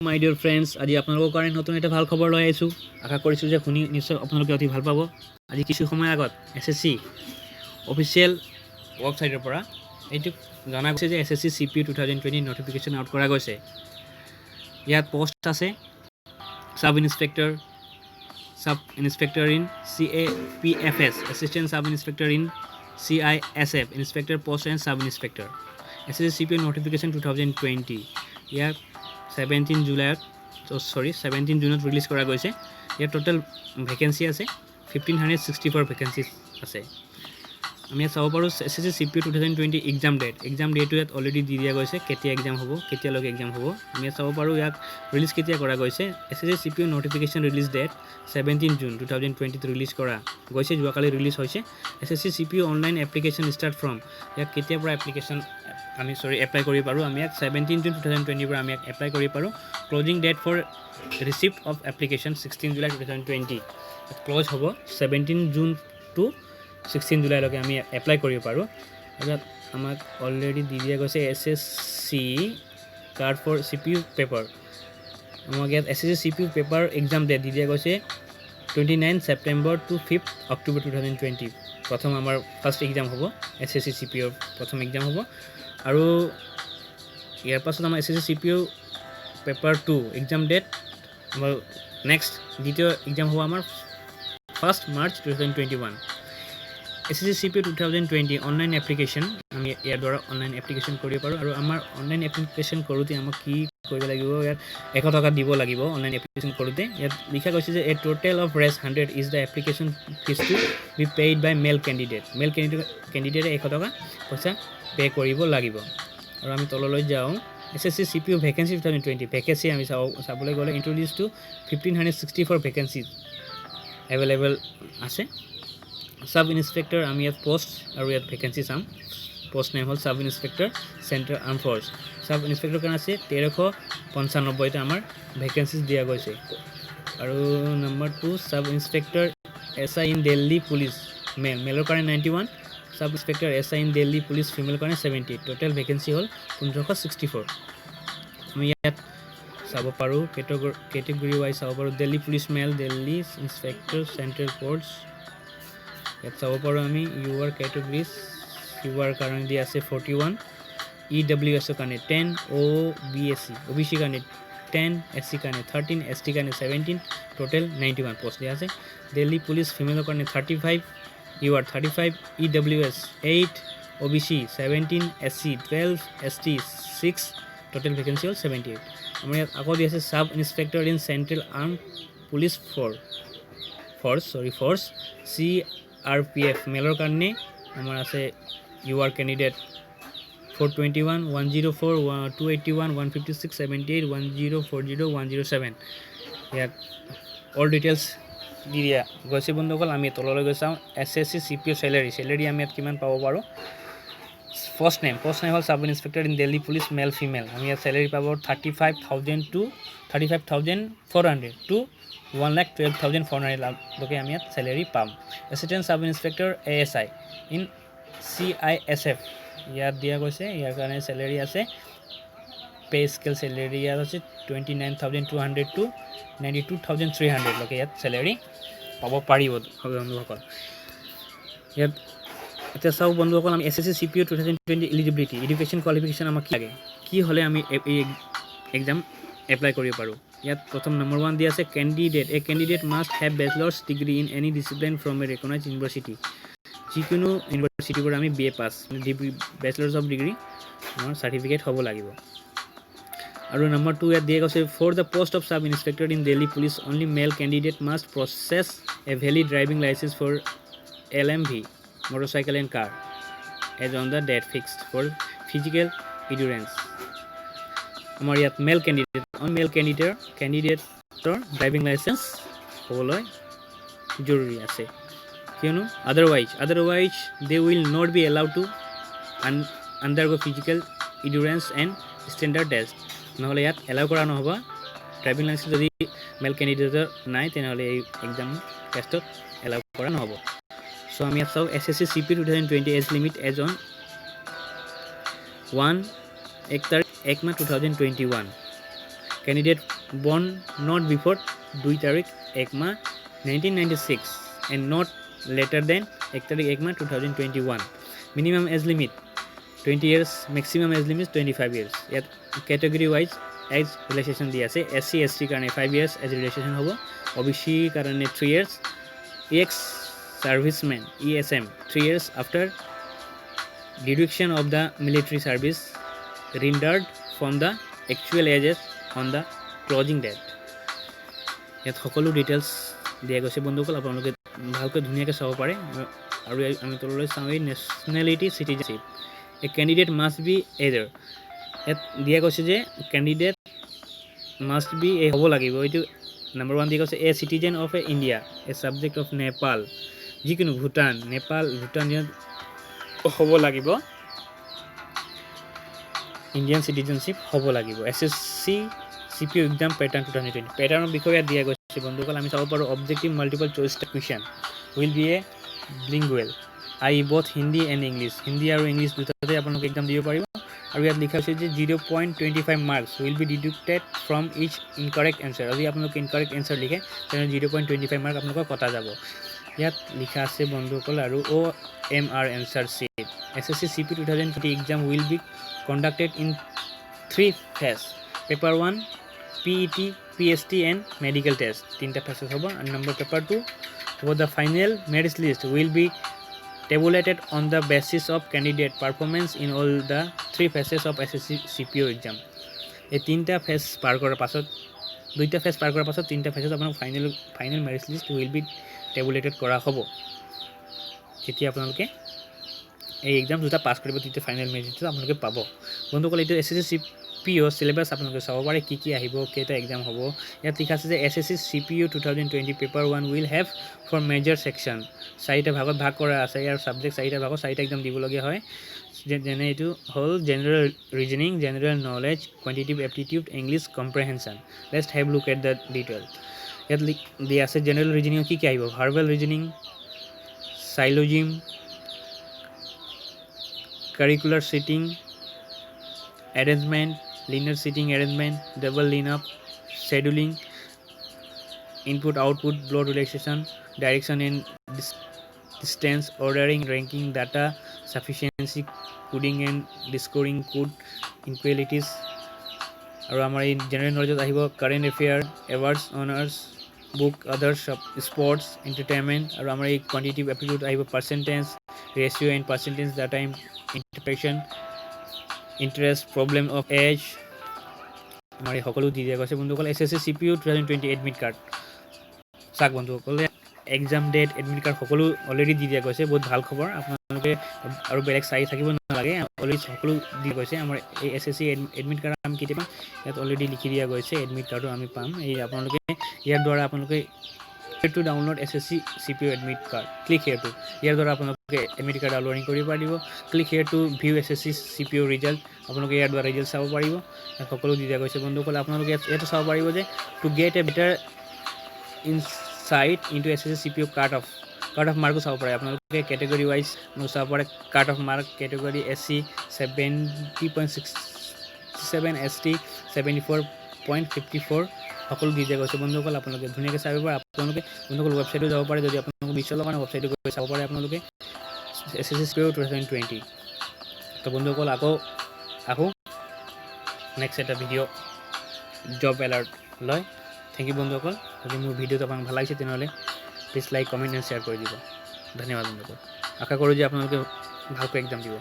মাই dear friends, আজি আপোনালোকৰ কাৰণে নতুন এটা ভাল খবৰ লৈ আহিছোঁ। আশা কৰিছোঁ যে শুনি নিশ্চয় আপোনালোকে অতি ভাল পাব। আজি কিছু সময় আগত SSC অফিচিয়েল ৱেবছাইটৰ পৰা এইটো জনা গৈছে যে SSC CPO 2020 নটিফিকেশ্যন আউট কৰা গৈছে। ইয়াত পোষ্ট আছে sub inspector in CAPFS, assistant sub inspector in CISF, inspector post and sub inspector. SSC CPO notification 2020 ইয়াত 17 জুনত ৰিলিজ কৰা গৈছে। ইয়াৰ টোটেল ভেকেঞ্চি আছে 1564 ভেকেঞ্চি আছে। আমি ইয়াত চাব পাৰোঁ SSC CPO 2020 এক্সাম ডেটটো ইয়াত অলৰেডি দি দিয়া গৈছে, কেতিয়া এক্সাম হ'ব, কেতিয়ালৈকে এক্সাম হ'ব। আমি ইয়াত চাব পাৰোঁ ইয়াক ৰিলিজ কেতিয়া কৰা গৈছে। SSC CPO notification release date 17 June 2020 release কৰা গৈছে, যোৱাকালি ৰিলিজ হৈছে। SSC CPO online application start from, ইয়াক কেতিয়াৰ পৰা এপ্লাই কৰিব পাৰোঁ। আমি ইয়াক 17 জুন 2020 পৰা আমি ইয়াক এপ্লাই কৰিব পাৰোঁ। Closing date for receipt of application 16 July 2020, close হ'ব 17 জুন টু 16 জুলাইলৈকে আমি এপ্লাই কৰিব পাৰোঁ। আৰু ইয়াত আমাক অলৰেডি দি দিয়া গৈছে SSC card for CPO paper. আমাক ইয়াত SSC CPO paper exam date দি দিয়া গৈছে 29 ছেপ্টেম্বৰ টু 5 অক্টোবৰ 2020। প্ৰথম আমাৰ ফাৰ্ষ্ট এক্সাম হ'ব, SSC CPO প্ৰথম এক্সাম হ'ব। আৰু ইয়াৰ পাছত আমাৰ SSC CPO paper 2 exam date আমাৰ নেক্সট দ্বিতীয় এক্সাম হ'ব আমাৰ 1 March 2021। SSC CPO 2020 online application, আমি ইয়াৰ দ্বাৰা অনলাইন এপ্লিকেশ্যন কৰিব পাৰোঁ। আৰু আমাৰ অনলাইন এপ্লিকেশ্যন কৰোঁতে আমাক কি কৰিব লাগিব, ইয়াত 100 টকা দিব লাগিব অনলাইন এপ্লিকেশ্যন কৰোঁতে। ইয়াত লিখা গৈছে যে a total of Rs 100 is the application fee to be paid by male কেণ্ডিডেটে 100 টকা পইচা পে' কৰিব লাগিব। আৰু আমি তললৈ যাওঁ, SSC CPO ভেকেঞ্চি 2020 ভেকেঞ্চি আমি চাবলৈ গ'লে ইণ্ট্ৰডিউচ টু 1564 ভেকেঞ্চি এভেইলেবল আছে। সাব ইন্সপেক্টৰ আমি ইয়াত পোষ্ট আৰু ইয়াত ভেকেঞ্চি চাম। পোষ্ট নেম হ'ল sub inspector central armed force. Sub inspector কাৰণে আছে 1395টা আমাৰ ভেকেঞ্চিজ দিয়া গৈছে। আৰু number 2 sub inspector SI in Delhi police মেলৰ কাৰণে 91, sub inspector SI in Delhi police ফিমেলৰ কাৰণে 70। টোটেল ভেকেঞ্চি হ'ল 1564। আমি ইয়াত চাব পাৰোঁ কেটেগৰী ৱাইজ চাব পাৰোঁ। দিল্লী পুলিচ মেল, দিল্লী ইন্সপেক্টৰ চেণ্ট্ৰেল ফ'ৰ্চ। ইয়াত চাব পাৰোঁ আমি UR কেটেগৰিজ, UR কাৰণে দিয়া আছে 41, EWS কাৰণে 10, OBC কাৰণে 10, SC কাৰণে 13, ST কাৰণে 17, টোটেল 91 পোষ্ট দিয়া আছে। দিল্লী পুলিচ ফিমেলৰ কাৰণে 35, UR 35, EWS 8, OBC 17, SC 12, ST 6, total vacancy হ'ল 78। আমাৰ ইয়াত আকৌ দিয়া আছে sub inspector in central arm police force CRPF মেলৰ কাৰণে আমাৰ আছে UR কেণ্ডিডেট 421, 104, 281, 156, 78, 1040, 107। ইয়াত অল ডিটেইলছ দি দিয়া গৈছে বন্ধুসকল। আমি তললৈ গৈ চাওঁ SSC CPO চেলেৰি আমি ইয়াত কিমান পাব পাৰোঁ। পোষ্ট নেম হ'ল sub inspector in Delhi police male female. আমি ইয়াত চেলেৰি পাব 35,400 টু 1,12,400 লৈকে আমি ইয়াত চেলেৰি পাম। Assistant sub inspector ASI in CISF ইয়াত দিয়া গৈছে, ইয়াৰ কাৰণে চেলেৰি আছে পে স্কেল চেলেৰি ইয়াত আছে 29,200 টু 92,300 লৈকে ইয়াত চেলেৰি পাব পাৰিব বন্ধুসকল। ইয়াত এতিয়া চাওঁ বন্ধুসকল, আমি SSC CPO 2020 eligibility education qualification আমাক কি হ'লে আমি এই এক্সাম এপ্লাই কৰিব পাৰোঁ। ইয়াত প্ৰথম নম্বৰ 1 দিয়া আছে candidate must have bachelor's degree in any discipline from a recognise university. যিকোনো ইউনিভাৰ্চিটিৰ পৰা আমি BA pass bachelor's of degree আমাৰ চাৰ্টিফিকেট হ'ব লাগিব। আৰু নম্বৰ 2 ইয়াত দিয়া গৈছে for the post of sub inspector in Delhi police only male candidate must possess a valid driving licence for LMV motorcycle and car as on the date fixed for physical endurance। আমাৰ ইয়াত মেল কেণ্ডিডেটৰ driving licence হ'বলৈ জৰুৰী আছে, কিয়নো otherwise they will not be allowed to undergo physical endurance and standard test। নহ'লে ইয়াত allow কৰা নহ'ব। ড্ৰাইভিং লাইচেন্স যদি মেল কেণ্ডিডেটৰ নাই তেনেহ'লে এই এক্সাম টেষ্টত এলাউ কৰা নহ'ব। So আমি ইয়াত চাওঁ SSC CPO 2020 age limit age on 1 March 2021। Candidate born not before 2 তাৰিখ 1 মাহ 1996 and not later than 1 তাৰিখ 1 মাহ 2021. Minimum age limit 20 years, maximum age limit 25 years. ইয়াত category wise age relaxation দিয়া আছে. SC ST কাৰণে 5 years age relaxation হ'ব. OBC কাৰণে 3 years. ex serviceman ESM 3 years after deduction of the military service rendered from the actual ages on the closing date. ইয়াত সকলো details দিয়া গৈছে বন্ধুসকল, আপোনালোকে ভালকৈ ধুনীয়াকৈ চাব পাৰে। আৰু আমি তললৈ চাওঁ এই nationality citizenship. A candidate must be either, ইয়াত দিয়া গৈছে যে কেণ্ডিডেট মাষ্ট বি এ হ'ব লাগিব। এইটো নম্বৰ 1 দিয়া গৈছে a citizen of A India, A subject of Nepal, যিকোনো ভূটান, নেপাল, ভূটান হ'ব লাগিব, ইণ্ডিয়ান চিটিজেনশ্বিপ হ'ব লাগিব। SSC CPO এক্সাম পেটাৰ্ণ 2020 পেটাৰ্ণৰ বিষয়ে ইয়াত দিয়া গৈছে বন্ধুসকল। আমি চাব পাৰোঁ objective multiple choice question will be a bilingual both Hindi and English, Hindi আৰু ইংলিছ দুটাতে আপোনালোকে এক্সাম দিব পাৰিব। আৰু ইয়াত লিখা হৈছে যে 0.25 marks will be deducted from each incorrect answer. যদি আপোনালোকে ইনকাৰেক্ট এনচাৰ লিখে তেনেহ'লে 0.25 মাৰ্ক আপোনালোকৰ কটা যাব। ইয়াত লিখা আছে বন্ধুসকল আৰু OMR answer sheet. SSC CP 2020 exam will be conducted in 3 phases. Paper 1 PET, PST and medical test. 3 phases hobo. And number paper 2 for the final merit list will be tabulated on the basis of candidate performance in all the 3 phases of SSC CPO exam. এই 3টা phase পাৰ কৰাৰ পাছত 2টা phase পাৰ কৰাৰ পাছত 3টা ফেজত আপোনাৰ final merit list will be tabulated কৰা হ'ব। তেতিয়া আপোনালোকে এই এক্সাম দুটা পাছ কৰিব, তেতিয়া ফাইনেল মেৰিটটো আপোনালোকে পাব বন্ধুসকল। এইটো SSC CPO চিলেবাছ আপোনালোকে চাব পাৰে কি কি আহিব, কেইটা এক্সাম হ'ব। ইয়াত লিখা আছে যে SSC CPO 2020 paper 1 will have four major section, 4টা ভাগত ভাগ কৰা আছে। ইয়াৰ ছাবজেক্ট 4টা ভাগত 4টা এক্সাম দিবলগীয়া হয়। যেনে এইটো হ'ল general reasoning, general knowledge, quantitative aptitude, English comprehension. Let's have look at the detail. ইয়াত দিয়া আছে জেনেৰেল ৰিজনিং কি কি আহিব, verbal reasoning, syllogism, curricular seating arrangement, linear seating arrangement, double lineup, scheduling, input output, blood relaxation, direction and distance, ordering, ranking, data sufficiency, coding and decoding code inequalities। আৰু আমাৰ এই general নলেজত আহিব current affair, awards, honours, book, others, sports, entertainment. আৰু আমাৰ এই quantitative aptitude আহিব percentage, ratio' and percentage, data interpretation, interest, problem of age. আমাৰ এই সকলো দি দিয়া গৈছে বন্ধুসকল। SSC CPO 2020 এডমিট কাৰ্ড চাওক বন্ধুসকলে, এক্সাম ডেট, এডমিট কাৰ্ড সকলো অলৰেডি দি দিয়া গৈছে। বহুত ভাল খবৰ, আপোনালোকে আৰু বেলেগ চাই থাকিব নালাগে, অলৰেডি সকলো দিয়া গৈছে। আমাৰ এই SSC এডমিট কাৰ্ড আমি কেতিয়া পাম, ইয়াত অলৰেডি লিখি দিয়া গৈছে, এডমিট কাৰ্ডো আমি পাম। এই আপোনালোকে ইয়াৰ দ্বাৰা আপোনালোকে to download SSC CPO admit card, click here to, ইয়াৰ দ্বাৰা আপোনালোকে admit card ডাউনলোডিং কৰিব পাৰিব। click here to view SSC CPO result, আপোনালোকে ইয়াৰ দ্বাৰা ৰিজাল্ট চাব পাৰিব। সকলো দি দিয়া গৈছে বন্ধুসকল। আপোনালোকে ইয়াতো চাব পাৰিব যে to get a better insight into SSC CPO cut off Marco চাব পাৰে আপোনালোকে। কেটেগৰী ৱাইজ চাব পাৰে cut off mark, category SC 70.67, ST 74.54 সকলো দি দিয়া গৈছে বন্ধুসকল। আপোনালোকে ধুনীয়াকৈ চাব পাৰে। আপোনালোকে বন্ধুসকল ৱেবছাইটো যাব পাৰে, যদি আপোনালোকে বিশ্বৰ কাৰণে ৱেবছাইটো গৈ চাব পাৰে আপোনালোকে SSC CPO 2020। তো বন্ধুসকল আকৌ নেক্সট এটা ভিডিঅ' জব এলাৰ্ট লয়। থেংক ইউ বন্ধুসকল। যদি মোৰ ভিডিঅ'টো আপোনাক ভাল লাগিছে তেনেহ'লে please like, comment and share কৰি দিব। ধন্যবাদ বন্ধুসকল। আশা কৰোঁ যে আপোনালোকে ভালকৈ এক্সাম দিব।